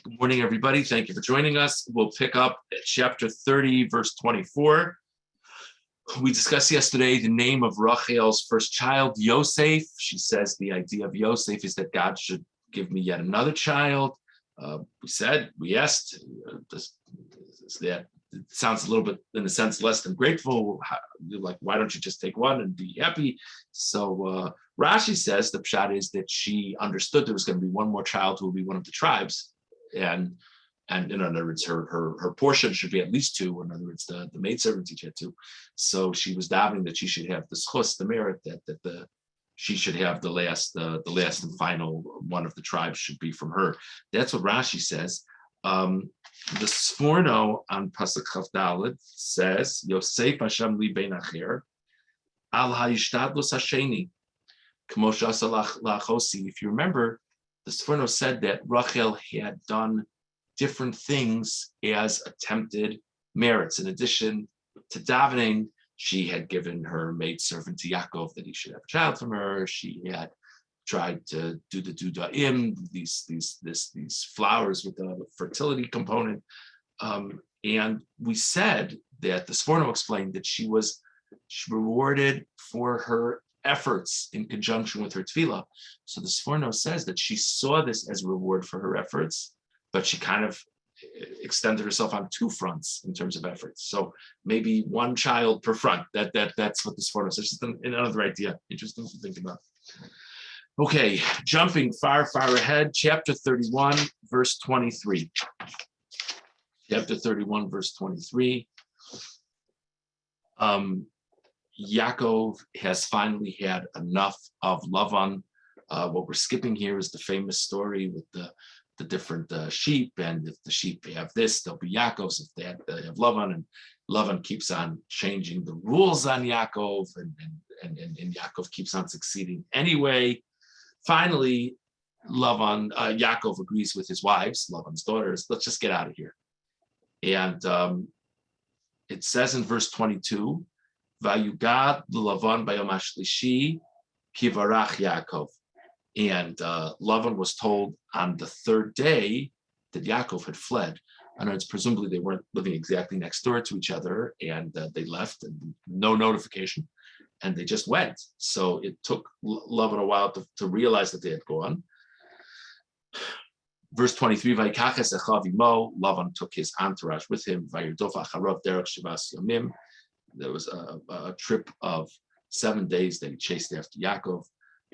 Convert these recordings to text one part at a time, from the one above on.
Good morning, everybody. Thank you for joining us. We'll pick up at chapter 30, verse 24. We discussed yesterday the name of Rachel's first child, Yosef. She says the idea of Yosef is that God should give me yet another child. We asked, that it sounds a little bit, in a sense, less than grateful. Like, why don't you just take one and be happy? So Rashi says the pshat is that she understood there was going to be one more child who will be one of the tribes. And in other words, her portion should be at least two. In other words, the maidservant each had two. So she was davening that she should have the schus, the merit, that she should have the last and final one of the tribes should be from her. That's what Rashi says. The Sforno on Pasuk Chaf Daled says, Yosef Hashem li bein acher al hayishtadlus hasheni k'mo she'asa lachosi. If you remember, the Sforno said that Rachel had done different things as attempted merits. In addition to davening, she had given her maidservant to Yaakov that he should have a child from her. She had tried to do the dudaim, these flowers with a fertility component. And we said that the Sforno explained that she was rewarded for her efforts in conjunction with her tefillah. So the Sforno says that she saw this as a reward for her efforts, but she kind of extended herself on two fronts in terms of efforts. So maybe one child per front. That's what the Sforno says. Just another idea. Interesting to think about. Okay, jumping far ahead, chapter 31, verse 23. Chapter 31, verse 23. Yaakov has finally had enough of Lavan. What we're skipping here is the famous story with the different sheep, and if the sheep have this, they'll be Yaakov's. If they have Lavan, and Lavan keeps on changing the rules on Yaakov, and Yaakov keeps on succeeding anyway. Finally, Yaakov agrees with his wives, Lavan's daughters. Let's just get out of here. And it says in verse 22, Vayugad Lavan bayom hashlishi kivarach Yaakov. And Lavan was told on the third day that Yaakov had fled. And it's presumably they weren't living exactly next door to each other, and they left, and no notification, and they just went. So it took Lavan a while to realize that they had gone. Verse 23, Vayikaches echav imo, Lavan took his entourage with him. Vayirdof acharav derech shivas yomim. There was a trip of 7 days that he chased after Yaakov.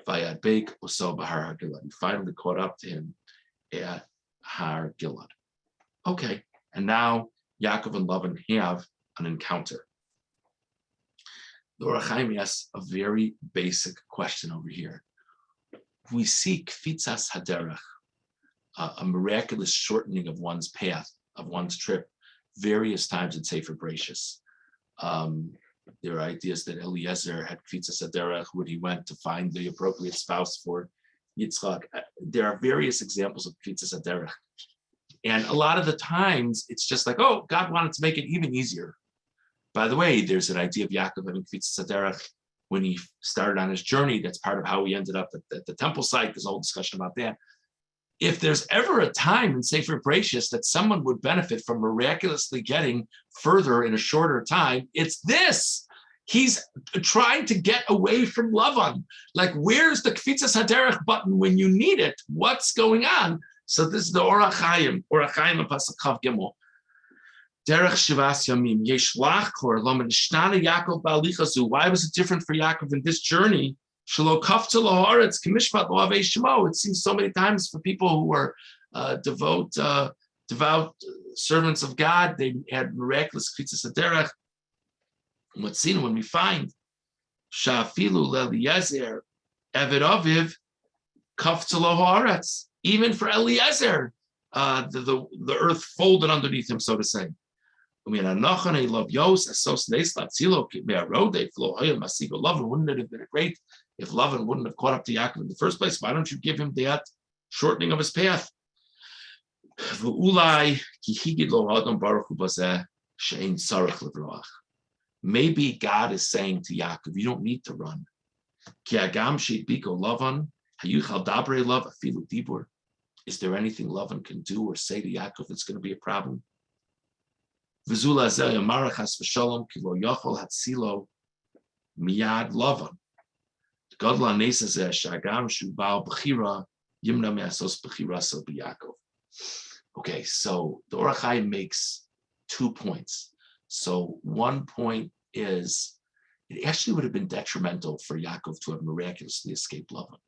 Vayadbeik uso b'har Gilad. He finally caught up to him at Har Gilad. Okay, and now Yaakov and Lavan have an encounter. The Or HaChaim asks a very basic question over here. We see kfitzas haderech, a miraculous shortening of one's path, of one's trip, various times in Sefer Bereshis. There are ideas that Eliezer had kfitzas haderech when he went to find the appropriate spouse for Yitzchak. There are various examples of kfitzas haderech. And a lot of the times, it's just like, oh, God wanted to make it even easier. By the way, there's an idea of Yaakov having kfitzas haderech when he started on his journey. That's part of how he ended up at the temple site. There's a whole discussion about that. If there's ever a time in Sefer Bereshis that someone would benefit from miraculously getting further in a shorter time, it's this. He's trying to get away from Lavan. Like, where's the kfitzas haderech button when you need it? What's going on? So this is the Or HaChaim and Pasuk Chav Gimel. Derech Shivas Yamim Yeshlach Kor Lo Mishnana Yaakov Ba'alichazu. Why was it different for Yaakov in this journey? Shelo Kafta Lo Haaretz K'mishpat Lo Havei Shemo. It seems so many times for people who were devout servants of God, they had miraculous kfitzas haderech. What's seen when we find Shafilu Eliezer Eved Aviv Kafta Lo Haaretz. Even for Eliezer, the earth folded underneath him, so to say. Wouldn't it have been great if Lavan wouldn't have caught up to Yaakov in the first place? Why don't you give him that shortening of his path? Maybe God is saying to Yaakov, you don't need to run. Is there anything Lavan can do or say to Yaakov that's going to be a problem? V'zula zeh yamar chas v'shalom ki lo yochol hatzilo miyad Lavan. Gadla nesa zeh shagam shu ba'al b'chira yimna me'asos b'chira so b'Yaakov. Okay, so the Orach Chaim makes 2 points. So one point is, it actually would have been detrimental for Yaakov to have miraculously escaped Lavan.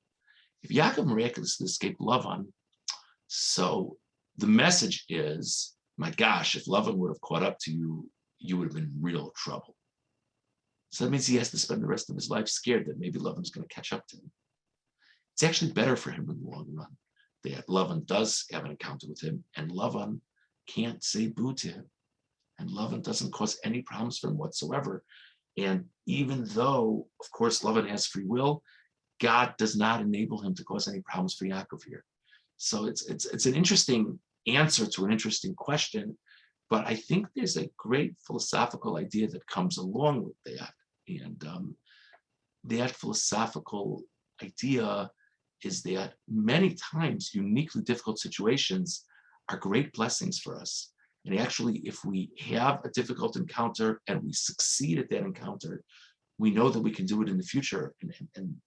If Yaakov miraculously escaped Lavan, so the message is, my gosh, if Lavan would have caught up to you, you would have been in real trouble. So that means he has to spend the rest of his life scared that maybe Lavan's going to catch up to him. It's actually better for him in the long run that Lavan does have an encounter with him, and Lavan can't say boo to him. And Lavan doesn't cause any problems for him whatsoever. And even though, of course, Lavan has free will, God does not enable him to cause any problems for Yaakov here. So it's an interesting answer to an interesting question, but I think there's a great philosophical idea that comes along with that. And that philosophical idea is that many times uniquely difficult situations are great blessings for us. And actually, if we have a difficult encounter and we succeed at that encounter, we know that we can do it in the future. And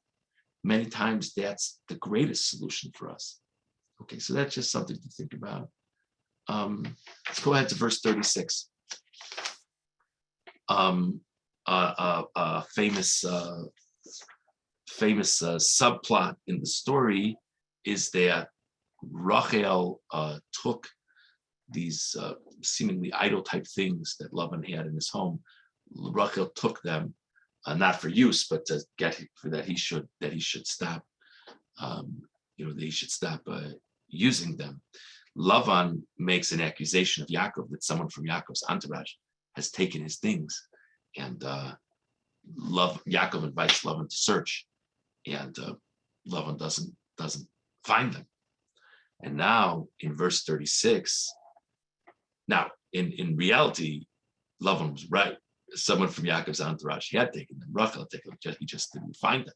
many times that's the greatest solution for us. Okay, so that's just something to think about. Let's go ahead to verse 36. Famous subplot in the story is that Rachel took these seemingly idol type things that Lavan had in his home. Rachel took them, not for use, but to get for that he should stop. That he should stop using them. Lavan makes an accusation of Yaakov that someone from Yaakov's entourage has taken his things, and Yaakov invites Lavan to search, and Lavan doesn't find them. And now in verse 36, now in reality, Lavan was right. Someone from Yaakov's entourage had taken them. Rachel had taken them. He just didn't find them.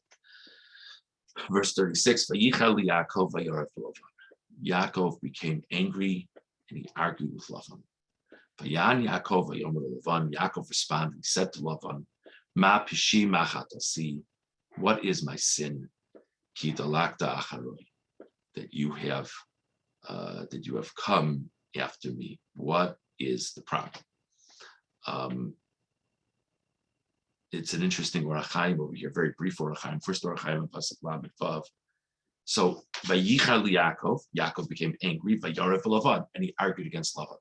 Verse 36, Vayichal Yaakov vayorav Lavan. Yaakov became angry and he argued with Lavan. Vayan Yaakov vayomer Lavan. Yaakov responded. He said to Lavan, Ma pishi machatasi. What is my sin? Ki dalakta acharoi. That you have come after me. What is the problem? It's an interesting Orach Chaim over here, very brief Orach Chaim. First Orach Chaim in Pasuk Lamed Vav. So Vayichal Yaakov became angry, Vayorav Lavan, and he argued against Lavan.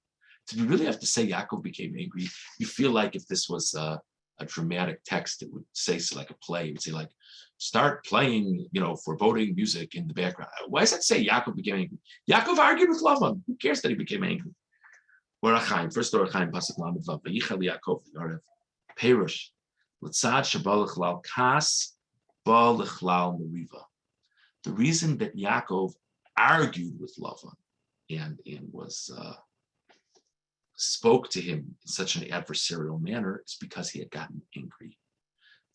Did we really have to say Yaakov became angry? You feel like if this was a dramatic text, it would say, so like a play, it would say like, start playing, foreboding music in the background. Why does that say Yaakov became angry? Yaakov argued with Lavan. Who cares that he became angry? Orach Chaim, first Orach Chaim, Pasuk Lamed Vav, Vayichal Yaakov, Vayorav, Perush, L'tzad Shabalachlal Kas, Balachlal Meriva. The reason that Yaakov argued with Lavan and was spoke to him in such an adversarial manner is because he had gotten angry.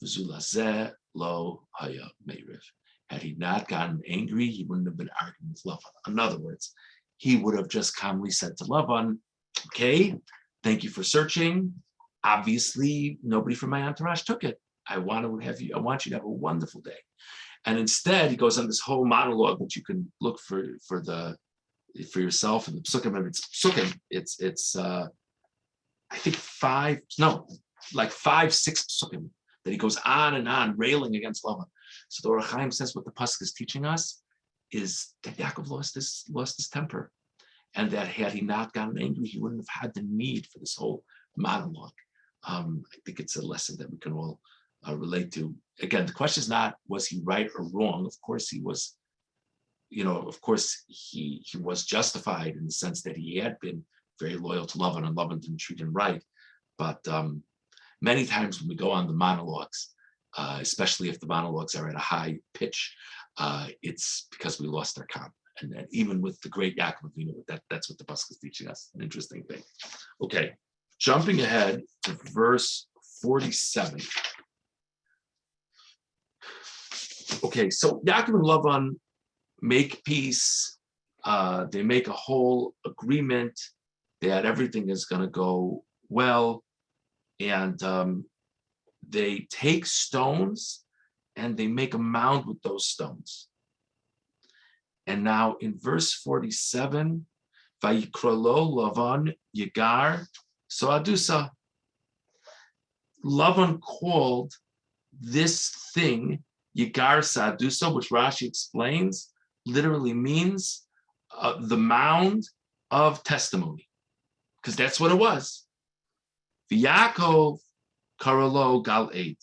V'zulazeh lo haya meiriv. Had he not gotten angry, he wouldn't have been arguing with Lavan. In other words, he would have just calmly said to Lavan, okay, thank you for searching. Obviously, nobody from my entourage took it. I want you to have a wonderful day. And instead, he goes on this whole monologue, which you can look for yourself in the psukim. And it's psukim. It's I think 5, 6 psukim that he goes on and on railing against Lavan. So the Orach Chaim says what the pasuk is teaching us is that Yaakov lost his temper, and that had he not gotten angry, he wouldn't have had the need for this whole monologue. I think it's a lesson that we can all relate to. Again, the question is not, was he right or wrong? Of course he was, he was justified in the sense that he had been very loyal to Lavan and Lavan didn't treat him right. But many times when we go on the monologues, especially if the monologues are at a high pitch, it's because we lost our calm. And even with the great Yaakov, that's what the pasuk is teaching us. An interesting thing. Okay, jumping ahead to verse 47. Okay, so Yaakov and Lavan make peace, They make a whole agreement that everything is going to go well, and they take stones and they make a mound with those stones. And now in verse 47, Vayikrolo Lavan Yigar Soadusa. Lavan called this thing Yigar Sadusa, which Rashi explains literally means the mound of testimony, because that's what it was. Yaakov Karolo Galed.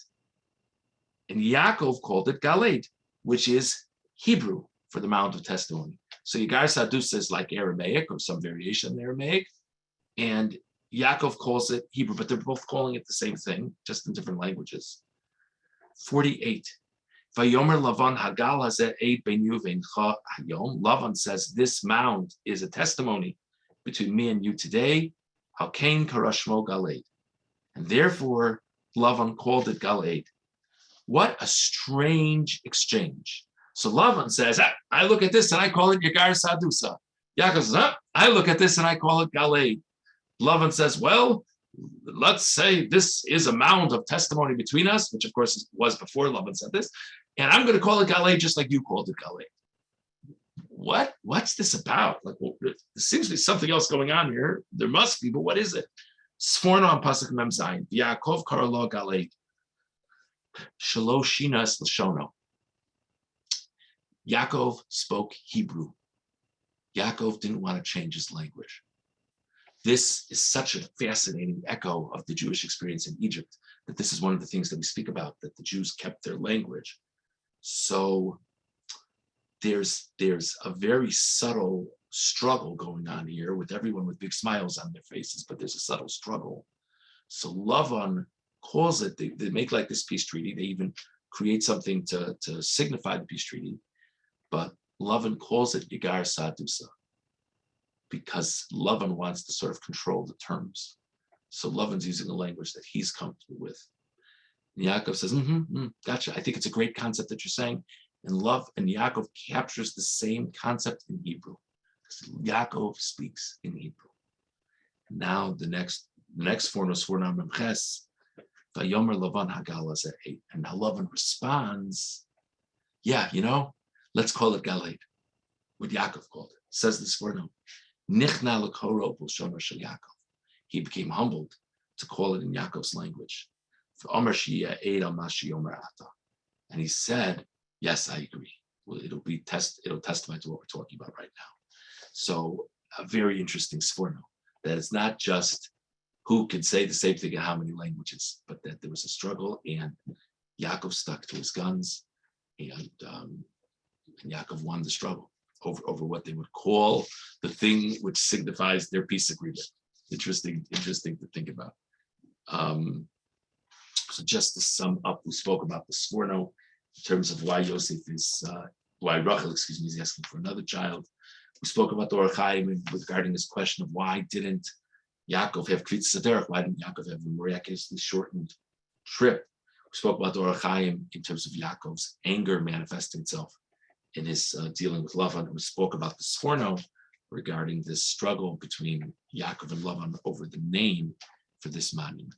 And Yaakov called it Galed, which is Hebrew for the mound of testimony. So Yigar Sadusa is like Aramaic or some variation of Aramaic, and Yaakov calls it Hebrew, but they're both calling it the same thing, just in different languages. 48. Vayomer Lavan Hagal Hazeh Eid Beinu Veincha Hayom. Lavan says, this mound is a testimony between me and you today. Halkein Karashmo Galed. And therefore, Lavan called it Galed. What a strange exchange. So Lavan says, I look at this and I call it Yigar Sadusa. Yaakov says, I look at this and I call it Galed. Lavan says, well, let's say this is a mound of testimony between us, which of course was before Lavan said this, and I'm going to call it Galed just like you called it Galed. What's this about? Like, well, there seems to be something else going on here. There must be, but what is it? Sforno on Pasuk Mem Zayin. Yaakov Karalo Galed. Shalosh Shinas Lashono. Yaakov spoke Hebrew. Yaakov didn't want to change his language. This is such a fascinating echo of the Jewish experience in Egypt, that this is one of the things that we speak about, that the Jews kept their language. So there's a very subtle struggle going on here with everyone with big smiles on their faces, but there's a subtle struggle. So Lavan calls it, they make like this peace treaty. They even create something to signify the peace treaty, but Lavan calls it Yigar Sadusa, because Lavan wants to sort of control the terms. So Lavan's using a language that he's comfortable with. And Yaakov says, gotcha. I think it's a great concept that you're saying. And Yaakov captures the same concept in Hebrew, because Yaakov speaks in Hebrew. And now the next form was Sforna Memches, Vayomer Lavan Hagal Hazeh. And now Lavan responds, yeah, let's call it Galed, what Yaakov called it. Says the Sforno. Nichna l'koro b'lshon shel Yaakov. He became humbled to call it in Yaakov's language. And he said, yes, I agree. Well, it'll testify to what we're talking about right now. So a very interesting sforno, that it's not just who could say the same thing in how many languages, but that there was a struggle, and Yaakov stuck to his guns, and Yaakov won the struggle over what they would call the thing which signifies their peace agreement. Interesting to think about. So just to sum up, we spoke about the Sforno in terms of why why Rachel, is asking for another child. We spoke about the Orach Chaim regarding this question of why didn't Yaakov have Kvitz Saderach? Why didn't Yaakov have a miraculously shortened trip? We spoke about the Orach Chaim in terms of Yaakov's anger manifesting itself in his dealing with Lavan. We spoke about the Sforno regarding this struggle between Yaakov and Lavan over the name for this monument.